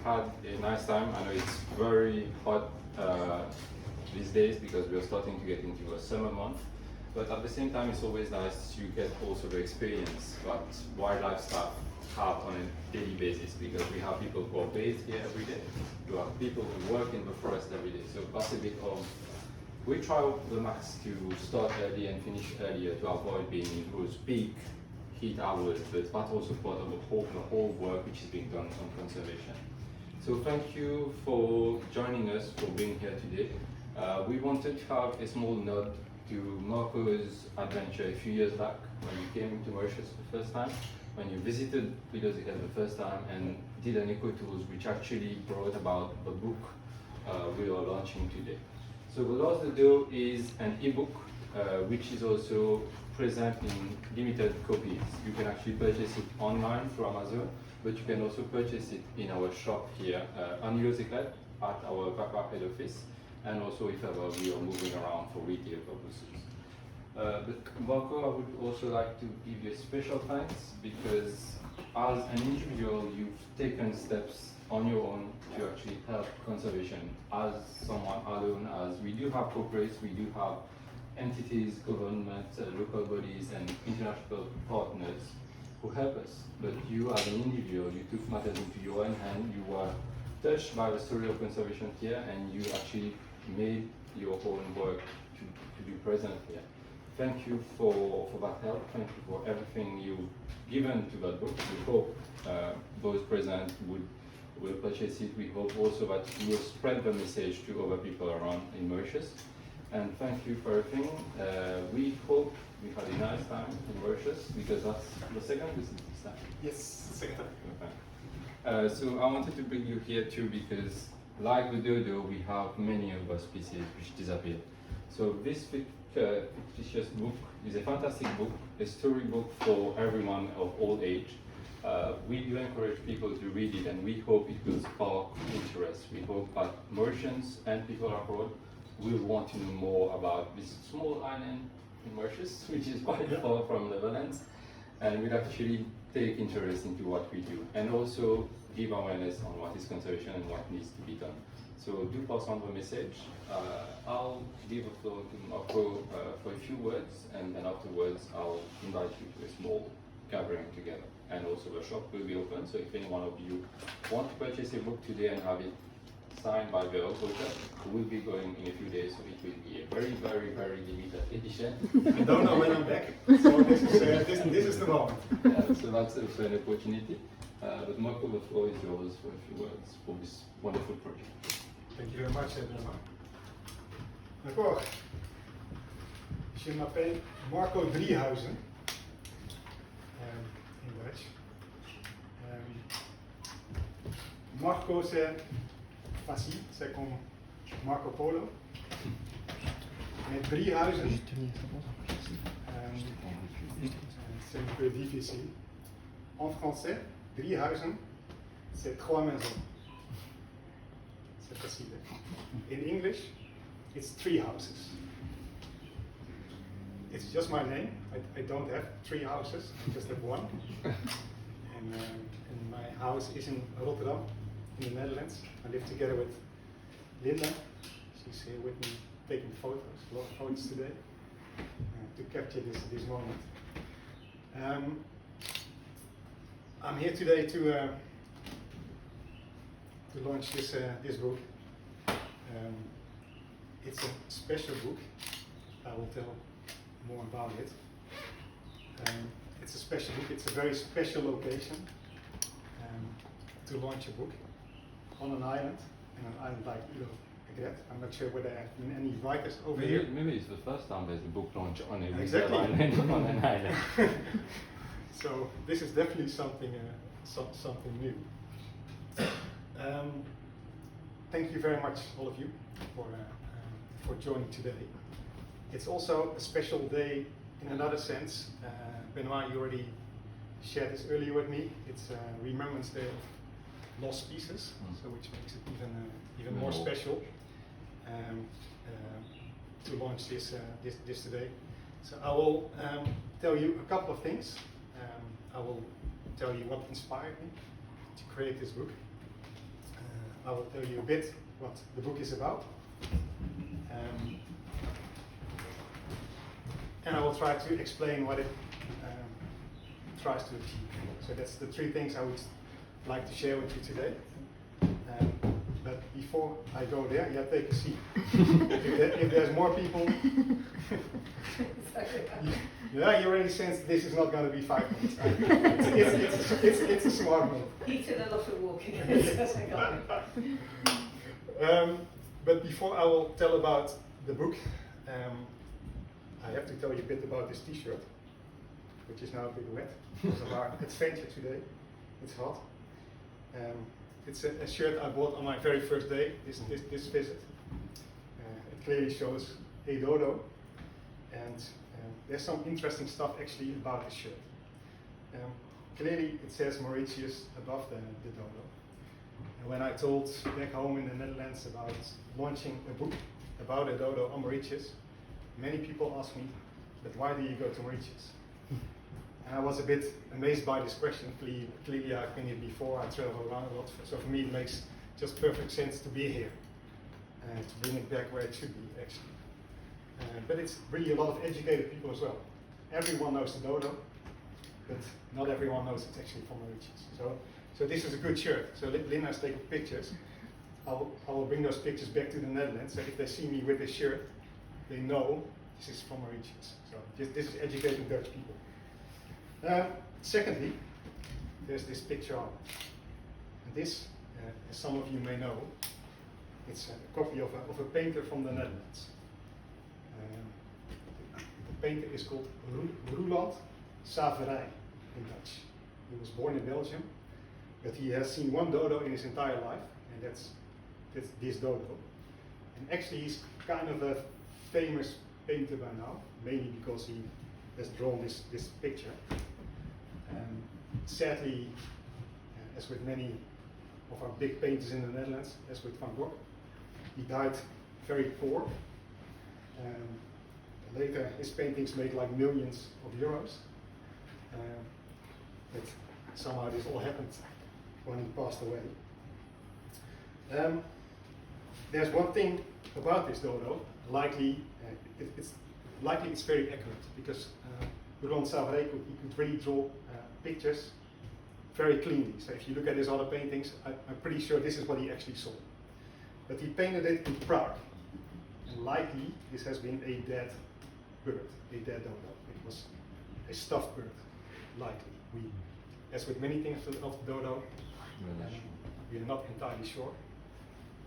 had a nice time. I know it's very hot these days because we are starting to get into a summer month. But at the same time, it's always nice to get also the experience that wildlife staff have on a daily basis, because we have people who are based here every day. We have people who work in the forest every day. So that's a bit of, we try the max to start early and finish earlier to avoid being in those peak heat hours, but that's also part of the whole work which is being done on conservation. So thank you for joining us, for being here today. We wanted to have a small nod to Marco's adventure a few years back when you came to Mauritius the first time, when you visited Dodo the first time and did an eco tours which actually brought about the book we are launching today. So the Lost Dodo is an ebook which is also present in limited copies. You can actually purchase it online through Amazon, but you can also purchase it in our shop here on Secret at our Papa head office, and also if ever we are moving around for retail purposes. But Marco, I would also like to give you a special thanks, because as an individual you've taken steps on your own to actually help conservation as someone alone, as we do have corporates, we do have entities, governments, local bodies and international partners who help us. But you as an individual, you took matters into your own hand, you were touched by the story of conservation here, and you actually made your own work to be present here. Thank you for that help. Thank you for everything you've given to that book. We hope those present will purchase it. We hope also that you will spread the message to other people around in Mauritius. And thank you for everything. We hope we had a nice time in Mauritius, because that's the second visit this time. Yes, second time. So I wanted to bring you here too, because like the dodo, we have many of our species which disappeared. So this fictitious book is a fantastic book, a storybook for everyone of all age. We do encourage people to read it, and we hope it will spark interest. We hope that Mauritians and people abroad will want to know more about this small island in Mauritius, which is quite far from the Netherlands, and will actually take interest into what we do, and also give awareness on what is conservation and what needs to be done. So do pass on the message. I'll give the floor to Marco for a few words, and then afterwards I'll invite you to a small gathering together. And also the shop will be open, so if any one of you want to purchase a book today and have it signed by the author, will be going in a few days, so it will be a very, very, very limited edition. I don't know when I'm back, so this is the moment. So that's also an opportunity. But Marco, the floor is yours for a few words for this wonderful project. Thank you very much, Benoît. D'accord. Je m'appelle Marco Driehuizen, in Dutch. Marco, c'est facile, c'est comme Marco Polo. Mais Driehuizen, c'est un peu difficile. En français, Driehuizen, c'est trois maisons. C'est facile. In English, it's three houses. It's just my name. I don't have three houses, I just have one. And my house is in Rotterdam, in the Netherlands. I live together with Linda. She's here with me taking photos, a lot of photos today, to capture this moment. I'm here today to launch this book. It's a special book. I will tell more about it. It's a special book. It's a very special location to launch a book on an island like Île Egret. I'm not sure whether there have been any writers over here. Maybe it's the first time there's a book launch on a Exactly. island, on an island. So this is definitely something new. Thank you very much, all of you, for joining today. It's also a special day in another sense. Benoît, you already shared this earlier with me. It's Remembrance Day of Lost Species, so which makes it even more special to launch this today. So I will tell you a couple of things. I will tell you what inspired me to create this book. I will tell you a bit what the book is about. And I will try to explain what it tries to achieve. So that's the three things I would like to share with you today. But before I go there, yeah, take a seat. if there's more people, yeah, you already sense this is not going to be 5 minutes. It's a smart move. He did a lot of walking. But before I will tell about the book, I have to tell you a bit about this T-shirt, which is now a bit wet because of our adventure today. It's hot. It's a shirt I bought on my very first day, this visit. It clearly shows a Dodo, and there's some interesting stuff actually about this shirt. Clearly it says Mauritius above the Dodo. And when I told back home in the Netherlands about launching a book about a Dodo on Mauritius, many people ask me, but why do you go to Mauritius? And I was a bit amazed by this question. Clearly I've been here before, I travel around a lot, so for me it makes just perfect sense to be here, to bring it back where it should be actually. But it's really a lot of educated people as well. Everyone knows the Dodo, but not everyone knows it's actually from Mauritius. So this is a good shirt. So Lynn has taken pictures. I will bring those pictures back to the Netherlands, so if they see me with this shirt, they know this is from Mauritius. So this is educating Dutch people. Secondly, there's this picture on. And this, as some of you may know, it's a copy of a painter from the Netherlands. The painter is called Roeland Saverij in Dutch. He was born in Belgium, but he has seen one Dodo in his entire life, and that's this Dodo. And actually he's kind of a famous painter by now, mainly because he has drawn this picture. Sadly, as with many of our big painters in the Netherlands, as with Van Gogh, he died very poor. Later, his paintings made like millions of euros. But somehow this all happened when he passed away. There's one thing about this Dodo, likely it's very accurate, because Roeland Saverij could really draw pictures very cleanly. So if you look at his other paintings, I'm pretty sure this is what he actually saw. But he painted it in Prague, and likely this has been a dead bird, a dead Dodo. It was a stuffed bird, likely. As with many things of the Dodo, we're not entirely sure,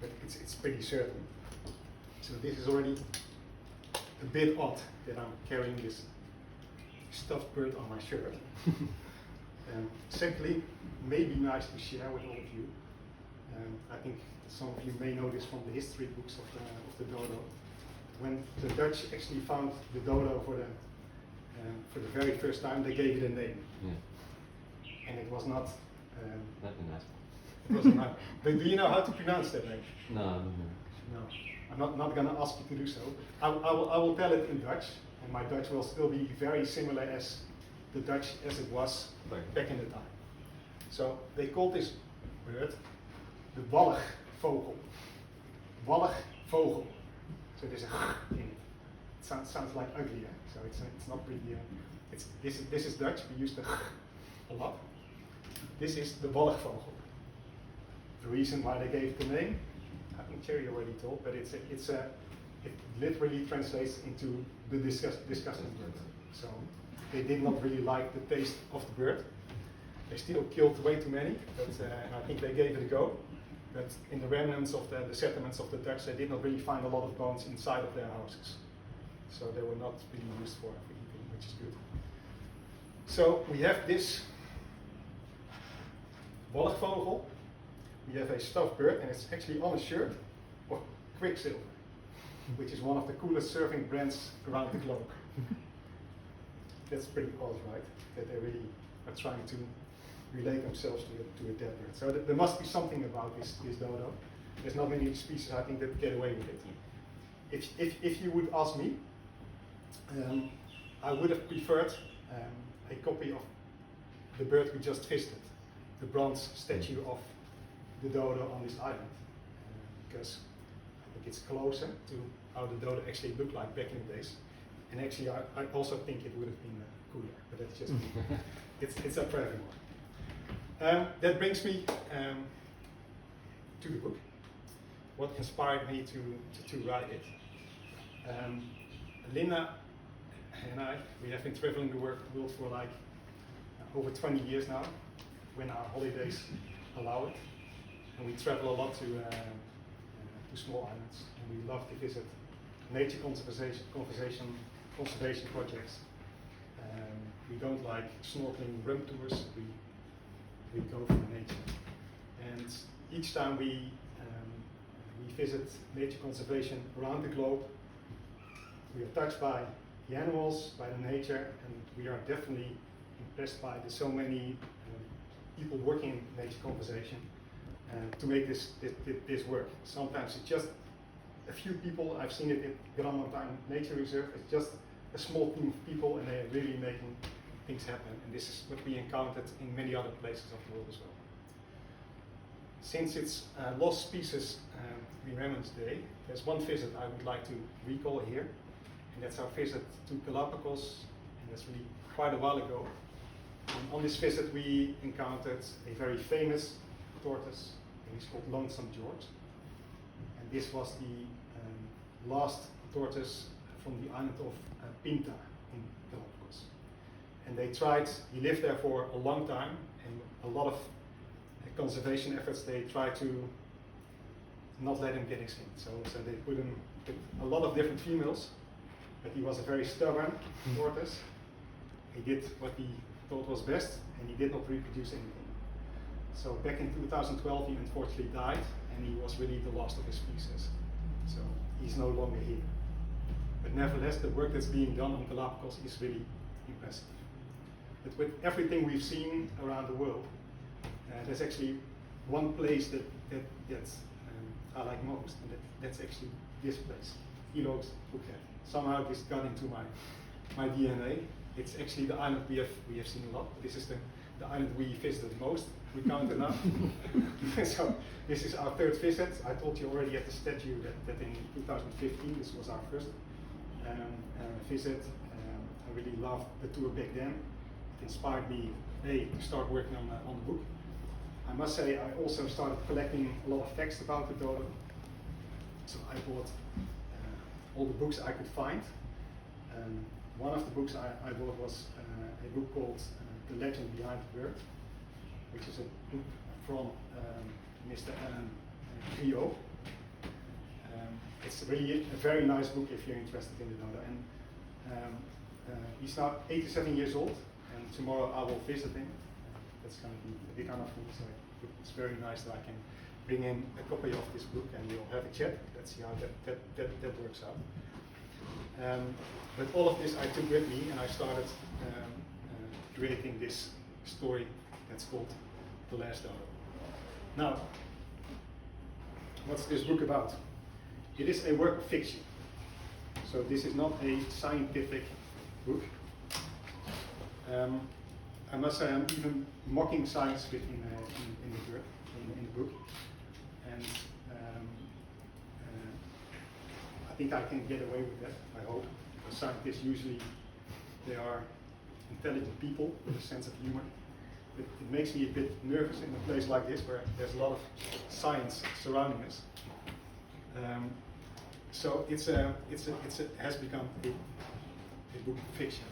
but it's pretty certain. So this is already a bit odd that I'm carrying this stuffed bird on my shirt. Simply, maybe nice to share with all of you. I think some of you may know this from the history books of the Dodo. When the Dutch actually found the Dodo for the very first time, they gave it a name. Yeah. And it was not. Not a nice one. It wasn't nice. But do you know how to pronounce that name? No. No. I'm not going to ask you to do so. I will tell it in Dutch, and my Dutch will still be very similar as the Dutch as it was back in the time. So they called this bird the walligvogel. Walligvogel. So there's a in it. It sounds like ugly, eh? So it's not really. This is Dutch. We use the a lot. This is the walligvogel. The reason why they gave the name, I think Cherry already told, but it literally translates into the disgusting bird. So they did not really like the taste of the bird. They still killed way too many, but I think they gave it a go. But in the remnants of the settlements of the Dutch, they did not really find a lot of bones inside of their houses. So they were not really used for eating, which is good. So we have this walligvogel. We have a stuffed bird, and it's actually on a shirt of Quicksilver, which is one of the coolest surfing brands around the globe. That's pretty odd, right? That they really are trying to relate themselves to a dead bird. So there must be something about this Dodo. There's not many species, I think, that get away with it. If you would ask me, I would have preferred a copy of the bird we just visited, the bronze statue of the Dodo on this island. because I think it's closer to how the Dodo actually looked like back in the days. And actually, I also think it would have been cooler, but that's just it's up for everyone. That brings me to the book. What inspired me to write it? Linda and I, we have been traveling the world for like over 20 years now, when our holidays allow it. And we travel a lot to small islands, and we love to visit nature conservation projects. We don't like snorkeling room tours, we go for nature. And each time we visit nature conservation around the globe, we are touched by the animals, by the nature, and we are definitely impressed by the so many people working in nature conservation to make this work. Sometimes it's just a few people. I've seen it at Grand Mountain Nature Reserve. It's just a small team of people, and they are really making things happen. And this is what we encountered in many other places of the world as well. Since it's Lost Species Remembrance Day, there's one visit I would like to recall here, and that's our visit to Galapagos, and that's really quite a while ago. And on this visit we encountered a very famous tortoise, and he's called Lonesome George. And this was the last tortoise from the island of Pinta in Galapagos. And they tried, he lived there for a long time, and a lot of conservation efforts, they tried to not let him get extinct. So they put him with a lot of different females, but he was a very stubborn tortoise. He did what he thought was best, and he did not reproduce anything. So back in 2012 he unfortunately died, and he was really the last of his species. So he's no longer here. But nevertheless, the work that's being done on Galapagos is really impressive. But with everything we've seen around the world, there's actually one place that I like most, and that's actually this place, Ilo's Phuket. Somehow this got into my DNA. It's actually the island we have seen a lot. This is the island we visited most. We counted up. So this is our third visit. I told you already at the statue that in 2015 this was our first visit. I really loved the tour back then. It inspired me to start working on the book. I must say I also started collecting a lot of facts about the Dodo. So I bought all the books I could find. One of the books I bought was a book called The Legend Behind the Bird, which is a book from Mr. Alan Grio. It's really a very nice book if you're interested in the Dodo. And he's now 87 years old, and tomorrow I will visit him. That's going to be a big honor for me, so it's very nice that I can bring in a copy of this book and we'll have a chat. Let's see how that works out. But all of this I took with me, and I started creating this story that's called The Last Dodo. Now, what's this book about? It is a work of fiction. So this is not a scientific book. I must say I'm even mocking science a bit in the book. And I think I can get away with that, I hope. Because scientists usually, they are intelligent people with a sense of humor. It makes me a bit nervous in a place like this where there's a lot of science surrounding us. So it has become a book of fiction.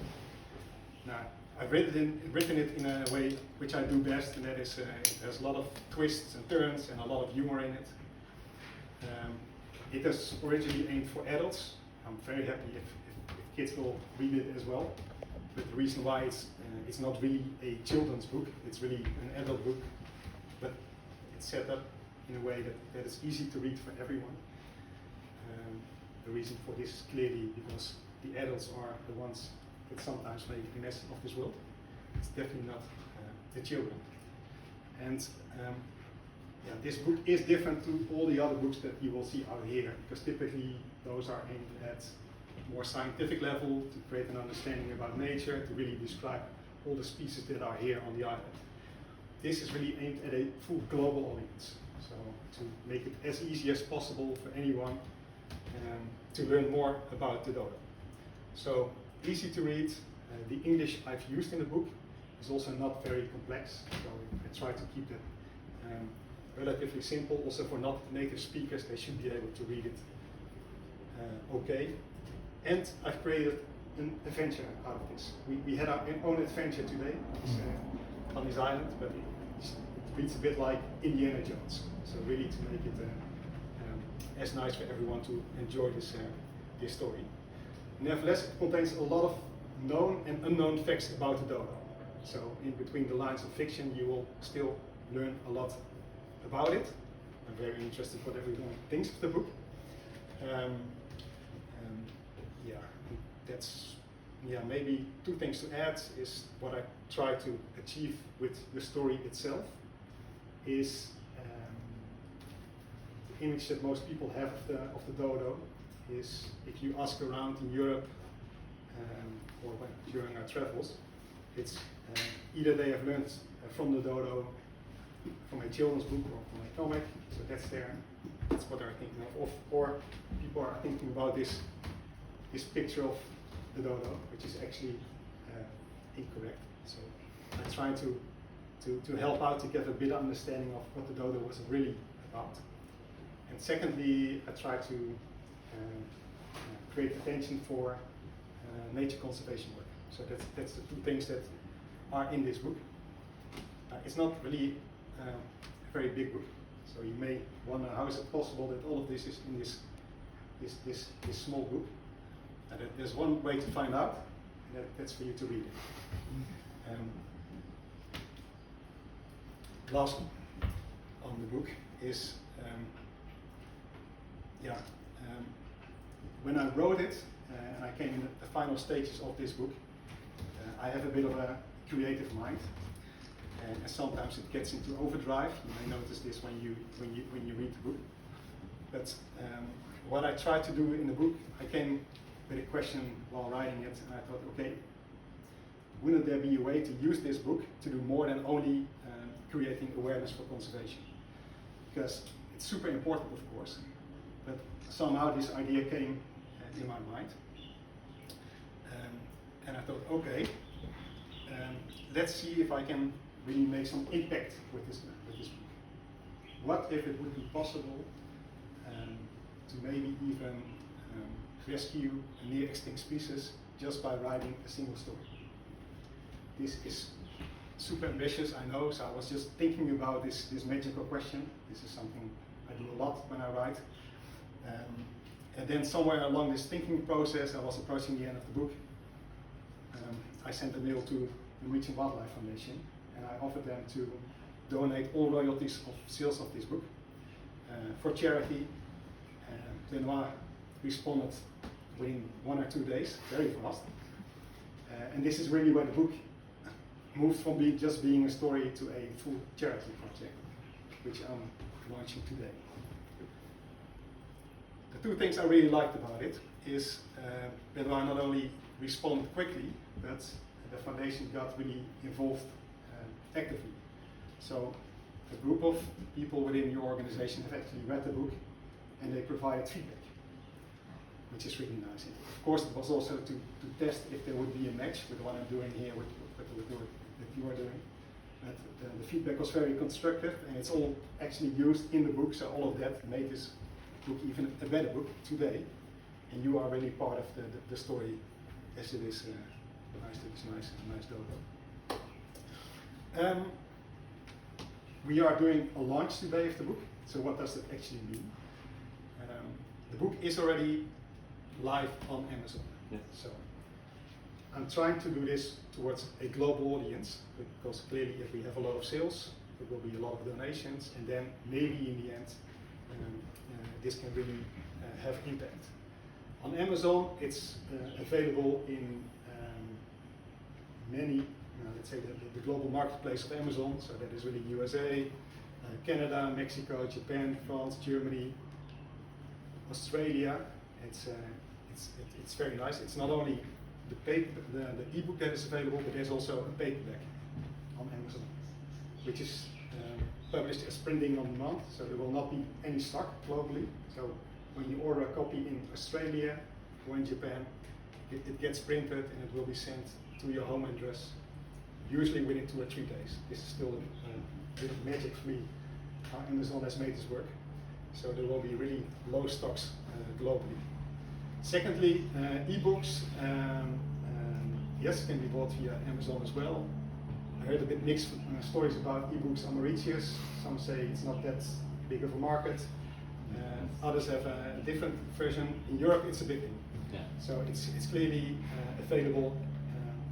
Now, I've written it in a way which I do best, and that is there's a lot of twists and turns and a lot of humor in it. It is originally aimed for adults. I'm very happy if kids will read it as well. But the reason why it's not really a children's book, it's really an adult book, but it's set up in a way that is easy to read for everyone. The reason for this is clearly because the adults are the ones that sometimes make a mess of this world. It's definitely not the children. And this book is different to all the other books that you will see out here, because typically those are aimed at more scientific level, to create an understanding about nature, to really describe all the species that are here on the island. This is really aimed at a full global audience. So to make it as easy as possible for anyone to learn more about the Dodo. So easy to read. The English I've used in the book is also not very complex, so I try to keep that relatively simple. Also for not native speakers, they should be able to read it okay. And I've created an adventure out of this. We had our own adventure today on this island, but it reads a bit like Indiana Jones. So really to make it as nice for everyone to enjoy this story. Nevertheless, it contains a lot of known and unknown facts about the Dodo. So in between the lines of fiction, you will still learn a lot about it. I'm very interested what everyone thinks of the book. That's maybe two things to add is what I try to achieve with the story itself is the image that most people have of the Dodo is if you ask around in Europe or during our travels, it's either they have learned from the Dodo from a children's book or from a comic, so that's what they're thinking of, or people are thinking about this picture of the Dodo, which is actually incorrect. So I try to help out to get a bit of understanding of what the Dodo was really about. And secondly, I try to create attention for nature conservation work. So that's the two things that are in this book. It's not really a very big book, so you may wonder how is it possible that all of this is in this small book. There's one way to find out, and that's for you to read it. Last on the book is, when I wrote it, and I came in the final stages of this book, I have a bit of a creative mind, and sometimes it gets into overdrive. You may notice this when you read the book. But what I tried to do in the book, I came with a question while writing it, and I thought, okay, wouldn't there be a way to use this book to do more than only creating awareness for conservation? Because it's super important, of course, but somehow this idea came in my mind. And I thought, okay, let's see if I can really make some impact with this book. What if it would be possible to maybe even rescue a near extinct species just by writing a single story? This is super ambitious, I know, so I was just thinking about this magical question. This is something I do a lot when I write. And then somewhere along this thinking process, I was approaching the end of the book. I sent a mail to the Mauritius Wildlife Foundation, and I offered them to donate all royalties of sales of this book for charity. Benoit responded within 1 or 2 days, very fast. And this is really where the book moved from just being a story to a full charity project, which I'm launching today. The two things I really liked about it is Benoit not only responded quickly, but the foundation got really involved actively. So a group of people within your organization have actually read the book and they provided feedback, which is really nice. Of course, it was also to test if there would be a match with what I'm doing here, with what you are doing. But the feedback was very constructive, and it's all actually used in the book, so all of that made this book even a better book today. And you are really part of the story as it is nice Dodo. We are doing a launch today of the book, so what does it actually mean? The book is already live on Amazon. Yes. So I'm trying to do this towards a global audience, because clearly if we have a lot of sales, there will be a lot of donations, and then maybe in the end this can really have impact. On Amazon, it's available in many, let's say the global marketplace of Amazon, so that is really USA, Canada, Mexico, Japan, France, Germany, Australia. It's very nice. It's not only the ebook that is available, but there's also a paperback on Amazon, which is published as printing on demand, so there will not be any stock globally. So when you order a copy in Australia or in Japan, it gets printed and it will be sent to your home address, usually within 2 or 3 days. This is still a bit of magic for me, how Amazon has made this work. So there will be really low stocks globally. Secondly, ebooks, yes, can be bought via Amazon as well. I heard a bit mixed stories about ebooks on Mauritius. Some say it's not that big of a market. Others have a different version. In Europe, it's a big thing. Yeah. So it's clearly available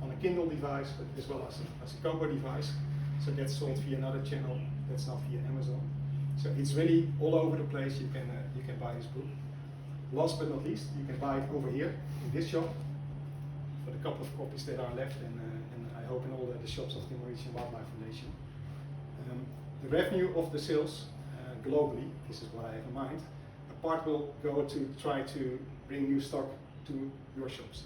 on a Kindle device, but as well as a Kobo device. So that's sold via another channel. That's not via Amazon. So it's really all over the place. You can buy this book. Last but not least, you can buy it over here in this shop for the couple of copies that are left, and I hope in all the shops of the Mauritian Wildlife Foundation. The revenue of the sales globally, this is what I have in mind. A part will go to try to bring new stock to your shops.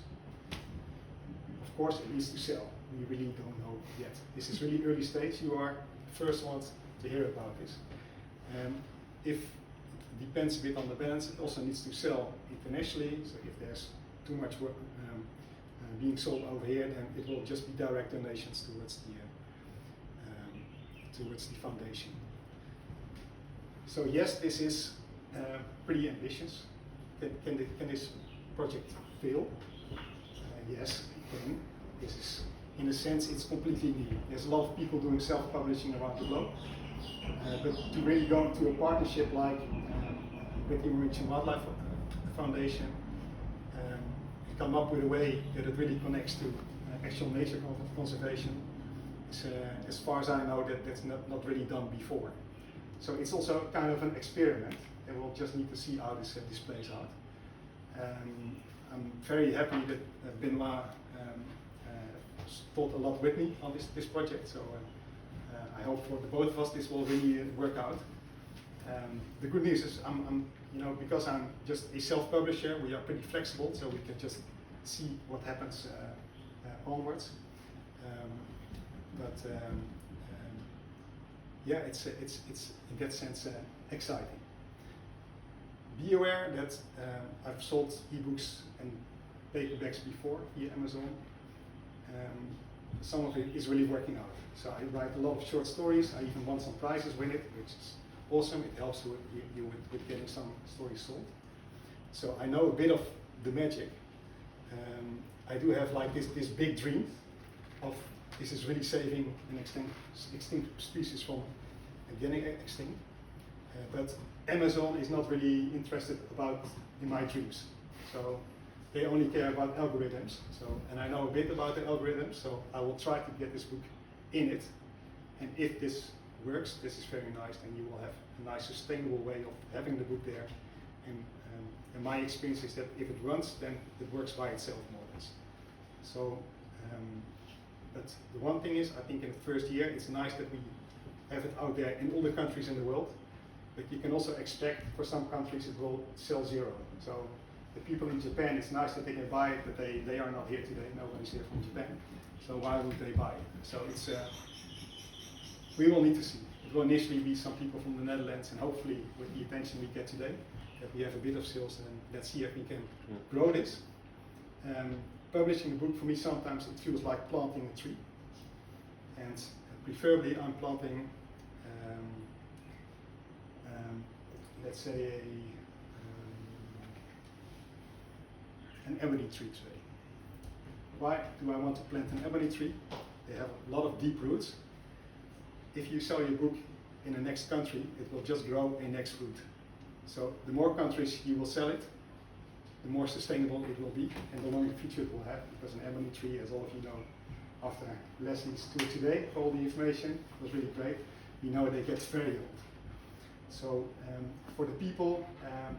Of course, it needs to sell. We really don't know yet. This is really early stage. You are the first ones to hear about this. If it depends a bit on the balance, it also needs to sell internationally. So if there's too much work being sold over here, then it will just be direct donations towards the foundation. So yes, this is pretty ambitious. Can this project fail? Yes, it can. This is, in a sense, it's completely new. There's a lot of people doing self-publishing around the globe. But to really go into a partnership like with the Mauritian Wildlife Foundation, and come up with a way that it really connects to actual nature conservation, as far as I know, that's not really done before. So it's also kind of an experiment, and we'll just need to see how this plays out. I'm very happy that Benoit thought a lot with me on this project, so I hope for the both of us this will really work out. The good news is, because I'm just a self-publisher, we are pretty flexible, so we can just see what happens onwards. Yeah, it's in that sense exciting. Be aware that I've sold ebooks and paperbacks before via Amazon. Some of it is really working out. So I write a lot of short stories. I even won some prizes with it, which is awesome. It helps you with getting some stories sold. So I know a bit of the magic. I do have like this big dream of this is really saving an extinct species from getting extinct. But Amazon is not really interested in my dreams. So they only care about algorithms. And I know a bit about the algorithms, so I will try to get this book in it. And if this works, this is very nice, then you will have a nice sustainable way of having the book there. And my experience is that if it runs, then it works by itself more or less. So, but the one thing is, I think in the first year, it's nice that we have it out there in all the countries in the world. But you can also expect for some countries it will sell zero. So the people in Japan, it's nice that they can buy it, but they are not here today. Nobody's here from Japan. So why would they buy it? So it's we will need to see. It will initially be some people from the Netherlands, and hopefully with the attention we get today, that we have a bit of sales, and let's see if we can grow this. Publishing a book, for me, sometimes it feels like planting a tree. And preferably I'm planting, let's say, an ebony tree today. Why do I want to plant an ebony tree? They have a lot of deep roots. If you sell your book in the next country, it will just grow a next root. So the more countries you will sell it, the more sustainable it will be, and the longer future it will have, because an ebony tree, as all of you know, after Leslie's tour today, for all the information, was really great. We know they get very old. So for the people,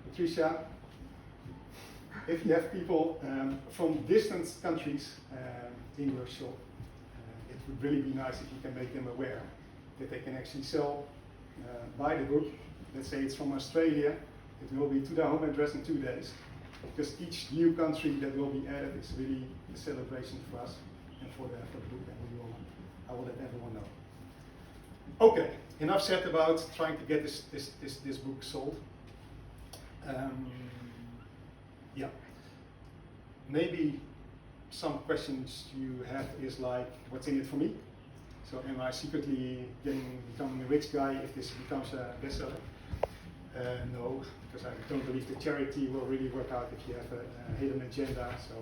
Patricia, if you have people from distant countries in your shop, it would really be nice if you can make them aware that they can actually buy the book. Let's say it's from Australia, it will be to their home address in 2 days. Because each new country that will be added is really a celebration for us and for the book, and I will let everyone know. Okay, enough said about trying to get this book sold. Yeah, maybe some questions you have is like, what's in it for me? So am I secretly becoming a rich guy if this becomes a bestseller? No, because I don't believe the charity will really work out if you have a hidden agenda. So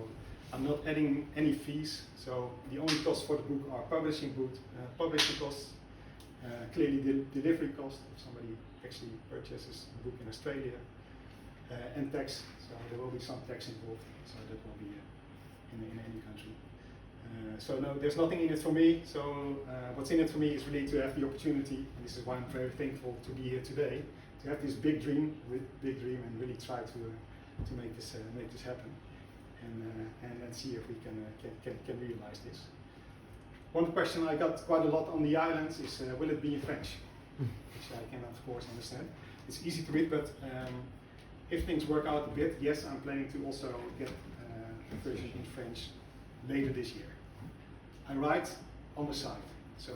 I'm not adding any fees. So the only costs for the book are publishing costs, clearly delivery costs if somebody actually purchases a book in Australia, and tax. So there will be some tax involved. So that will be in any country. So no, there's nothing in it for me. So what's in it for me is really to have the opportunity, and this is why I'm very thankful to be here today, to have this big dream, and really try to make this happen, and see if we can realize this. One question I got quite a lot on the islands is, will it be in French? Which I can of course understand. It's easy to read, but if things work out a bit, yes, I'm planning to also get a version in French later this year. I write on the side, so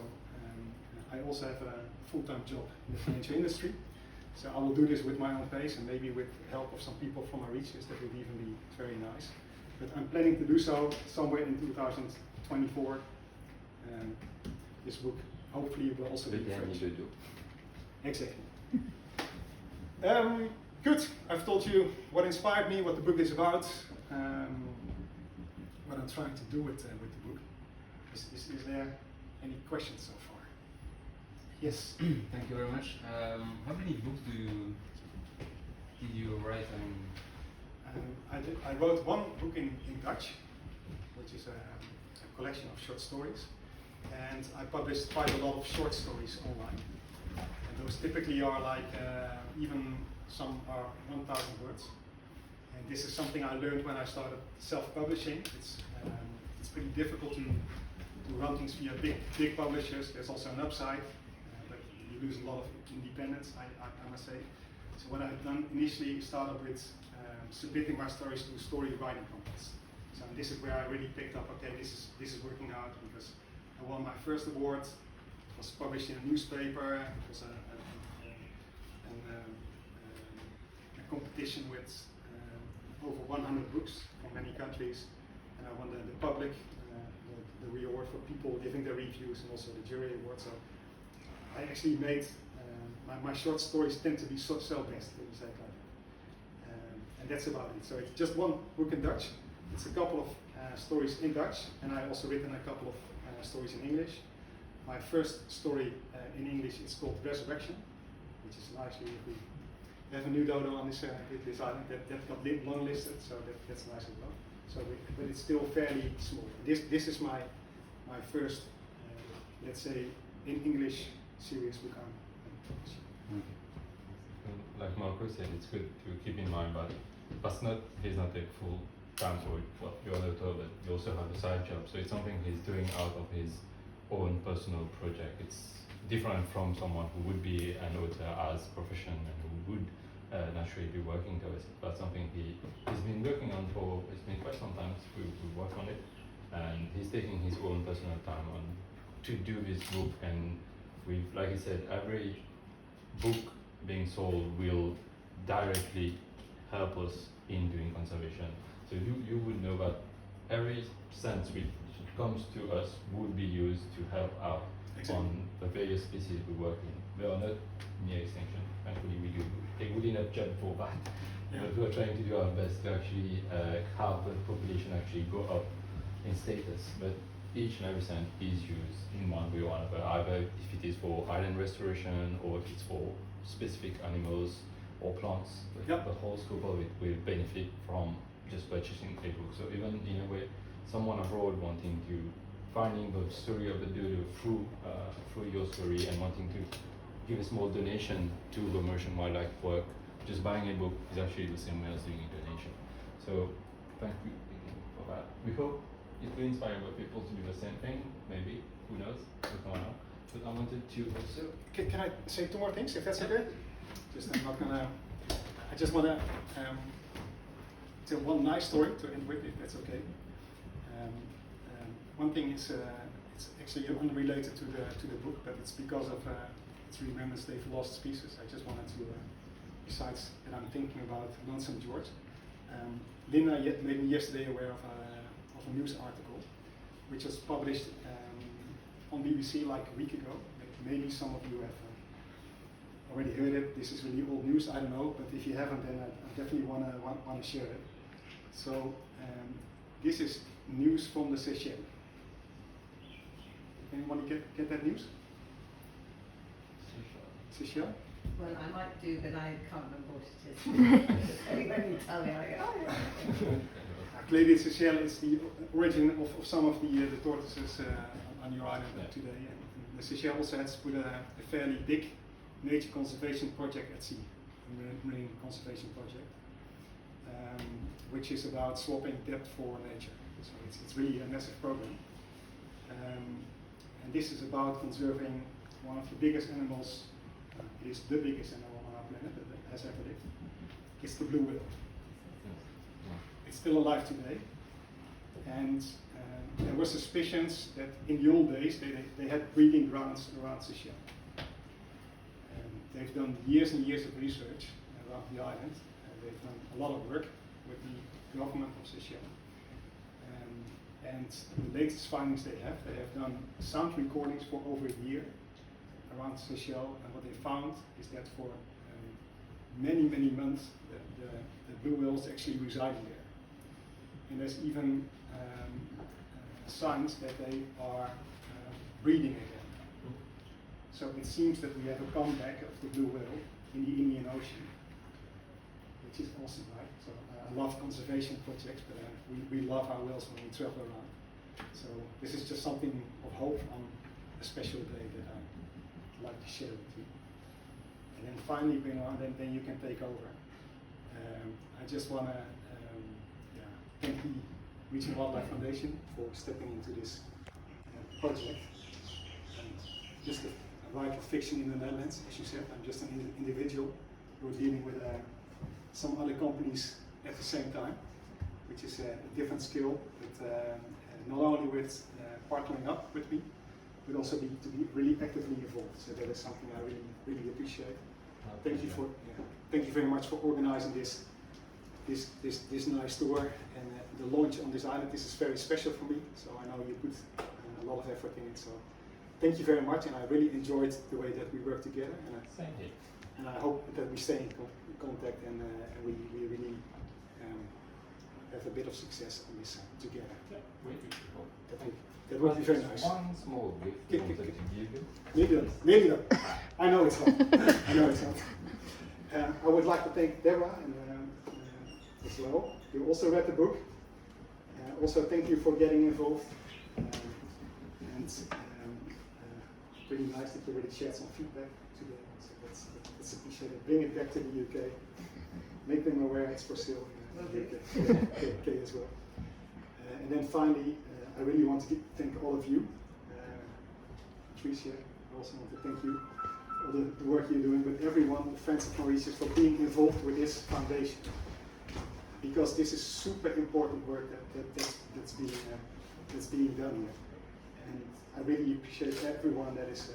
I also have a full-time job in the financial industry. So I will do this with my own pace, and maybe with the help of some people from Mauritius. That would even be very nice. But I'm planning to do so somewhere in 2024. This book hopefully will also be in French. Dodo. Exactly. Good. I've told you what inspired me, what the book is about, what I'm trying to do with the book. Is there any questions so far? Yes. Thank you very much. How many books did you write? I wrote one book in Dutch, which is a collection of short stories, and I published quite a lot of short stories online. And those typically are like, even some are 1,000 words. And this is something I learned when I started self-publishing. It's pretty difficult to run things via big publishers. There's also an upside, but you lose a lot of independence, I must say. So what I've done initially started with submitting my stories to story writing contests. So this is where I really picked up, okay, this is working out, because I won my first award. It was published in a newspaper. It was a competition with over 100 books from many countries, and I won the public, the reward for people giving their reviews, and also the jury award. So I actually made my short stories tend to be sell-best, let me say it like that. And that's about it. So it's just one book in Dutch. It's a couple of stories in Dutch, and I also written a couple of stories in English. My first story in English is called Resurrection, which is nicely, we have a new Dodo on this island that got long listed, so that's nice as well. So, but it's still fairly small. This is my first, let's say, in English serious book I'm publishing. Like Marco said, it's good to keep in mind, but he's not a full time for it. Well, you're an author, but you also have a side job, so it's something he's doing out of his own personal project. It's different from someone who would be an author as profession and who would naturally be working towards it, but something he's been working on for, it's been quite some time we work on it, and he's taking his own personal time on to do this book. And we've, like I said, every book being sold will directly help us in doing conservation. So you would know that every cent which comes to us would be used to help out on the various species we work in. They are not near extinction. Thankfully, we do a good enough job for that. Yeah. But we're trying to do our best to actually have the population actually go up in status. But each and every cent is used in one way or another, either if it is for island restoration or if it's for specific animals or plants. Yep. The whole scope of it will benefit from just purchasing a book. So even in a way, someone abroad wanting to finding the story of the Dodo through your story and wanting to give a small donation to the Mauritian wildlife work, just buying a book is actually the same way as doing a donation. So thank you for that. We hope it will inspire other people to do the same thing, maybe, who knows, but I wanted to also... Can I say two more things, if that's okay? I just want to tell one nice story to end with, if that's okay. One thing is, it's actually unrelated to the book, but it's because of its Remembrance Day for Lost Species. I just wanted to, besides that I'm thinking about Lonesome George, Linda made me yesterday aware of a news article which was published on BBC like a week ago. Maybe some of you have already heard it. This is really old news, I don't know, but if you haven't, then I definitely want to share it. So this is news from the Seychelles. Anyone get that news? Seychelles? Well, I might do, but I can't remember what it is. When you tell me, I go, oh yeah. Clearly, Seychelles is the origin of some of the tortoises on your island today. And the Seychelles also has put a fairly big nature conservation project at sea, a marine conservation project, which is about swapping depth for nature. So it's really a massive program. And this is about conserving one of the biggest animals. It is the biggest animal on our planet that has ever lived. It's the blue whale. It's still alive today, and there were suspicions that in the old days they had breeding grounds around Seychelles. They've done years and years of research around the island. They've done a lot of work with the government of Seychelles. And the latest findings they have done sound recordings for over a year around Seychelles, and what they found is that for many, many months the blue whales actually resided there. And there's even signs that they are breeding again. So it seems that we have a comeback of the blue whale in the Indian Ocean, which is awesome, right? So I love conservation projects, but we love our whales when we travel around. So this is just something of hope on a special day that I'd like to share with you. And then finally, Benoit, then you can take over. I just want to thank the Regional Wildlife Foundation for stepping into this project. And just a writer of fiction in the Netherlands, as you said. I'm just an individual who is dealing with some other companies at the same time, which is a different skill, but not only with partnering up with me, but also to be really actively involved. So that is something I really appreciate. Thank you very much for organizing this nice tour and the launch on this island. This is very special for me, so I know you put a lot of effort in it. So thank you very much, and I really enjoyed the way that we work together. And I hope that we stay in contact and we really have a bit of success on this together. Yeah, that would be very nice. One small gift we wanted to give you. Maybe not. I know it's not. I know it's not. I would like to thank Deborah and as well. You also read the book. Also, thank you for getting involved. And really nice that you already shared some feedback today. So that's appreciated. Bring it back to the UK. Make them aware it's for sale in the UK as well. And then finally, I really want to thank all of you. Patricia, I also want to thank you for all the work you're doing with everyone, the friends of Mauritius, for being involved with this foundation. Because this is super important work that's being done here. And I really appreciate everyone that is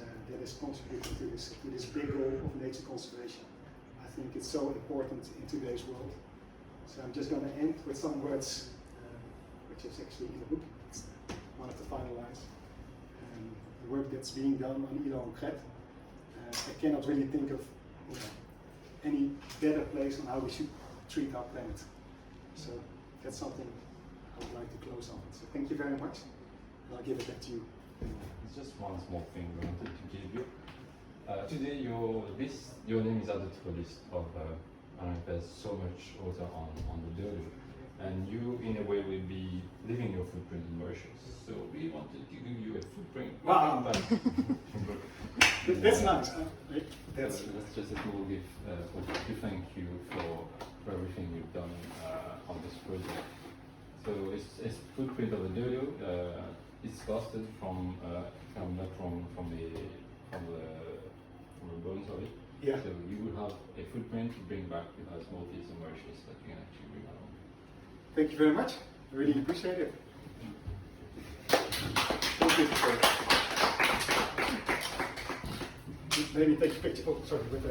contributing to this big goal of nature conservation. I think it's so important in today's world. So I'm just going to end with some words, which is actually in the book. It's one of the final lines. The work that's being done on Île en Crête. I cannot really think of any better place on how we should treat our planet. So that's something I would like to close on. So thank you very much, and I'll give it back to you. It's just one small thing we wanted to give you. Today your name is added to the list of there's so much author on the Dodo, and you in a way will be leaving your footprint in Mauritius. So we wanted to give you a footprint. Wow. That's nice. That's just a cool gift to thank you for everything you've done on this project. So it's footprint of the Dodo. It's lasted from the bones of it. Yeah. So you will have a footprint to bring back with us small piece of Mauritius that you can actually bring along. Thank you very much. I really appreciate it. Thank you. Maybe take a picture. Oh, sorry, with